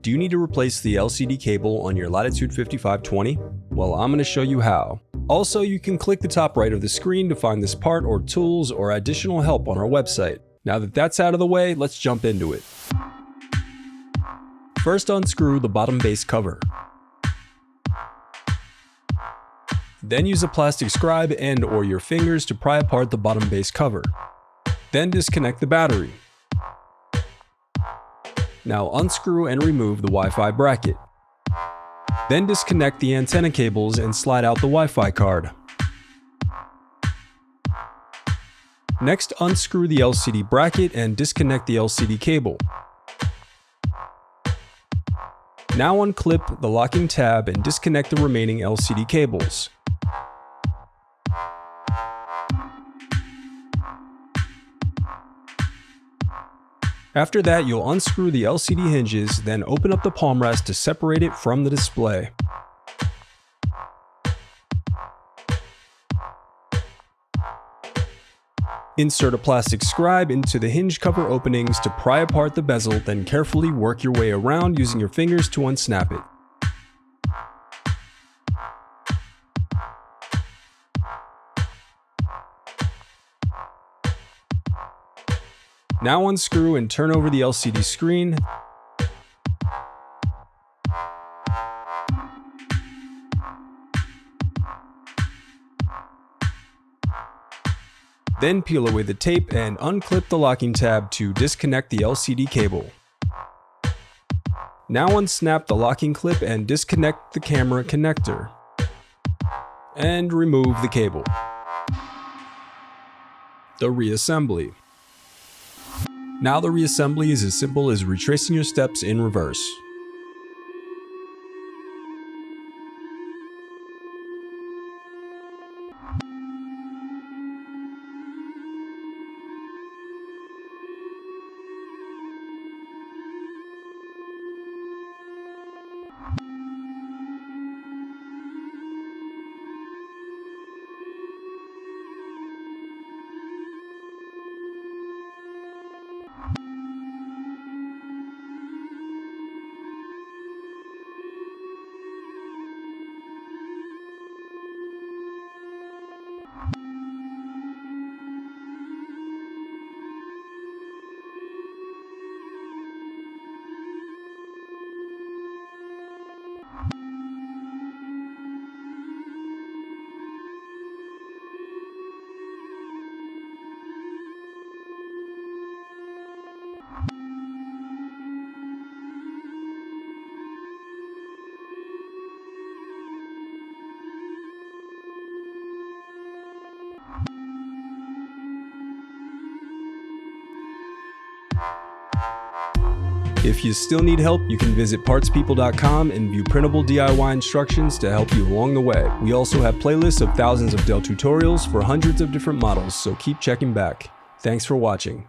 Do you need to replace the LCD cable on your Latitude 5520? Well, I'm going to show you how. Also, you can click the top right of the screen to find this part or tools or additional help on our website. Now that that's out of the way, let's jump into it. First, unscrew the bottom base cover. Then use a plastic scribe and/or your fingers to pry apart the bottom base cover. Then disconnect the battery. Now unscrew and remove the Wi-Fi bracket. Then disconnect the antenna cables and slide out the Wi-Fi card. Next, unscrew the LCD bracket and disconnect the LCD cable. Now unclip the locking tab and disconnect the remaining LCD cables. After that, you'll unscrew the LCD hinges, then open up the palm rest to separate it from the display. Insert a plastic scribe into the hinge cover openings to pry apart the bezel, then carefully work your way around using your fingers to unsnap it. Now unscrew and turn over the LCD screen. Then peel away the tape and unclip the locking tab to disconnect the LCD cable. Now unsnap the locking clip and disconnect the camera connector. And remove the cable. The reassembly. Now the reassembly is as simple as retracing your steps in reverse. If you still need help, you can visit partspeople.com and view printable DIY instructions to help you along the way. We also have playlists of thousands of Dell tutorials for hundreds of different models, so keep checking back. Thanks for watching.